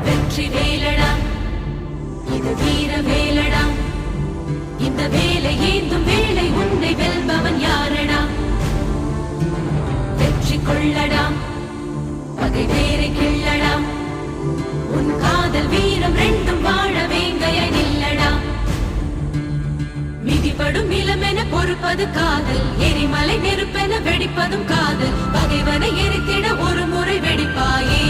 வெற்றி வேலடா இது வீர வேலடா இந்த வேலை ஏந்தும் வேலை உன்னை வெல்பவன் யாரடா வெற்றி கொள்ளடா பகை வேரை கிள்ளடா உன் காதல் வீரம் ரெண்டும் வாழ வேங்கைய நில்லடா மிதிபடும் நிலமென பொறுப்பது காதல் எரிமலை நெருப்பென வெடிப்பதும் காதல் பகைவனை எரித்திட ஒரு முறை வெடிப்பாயே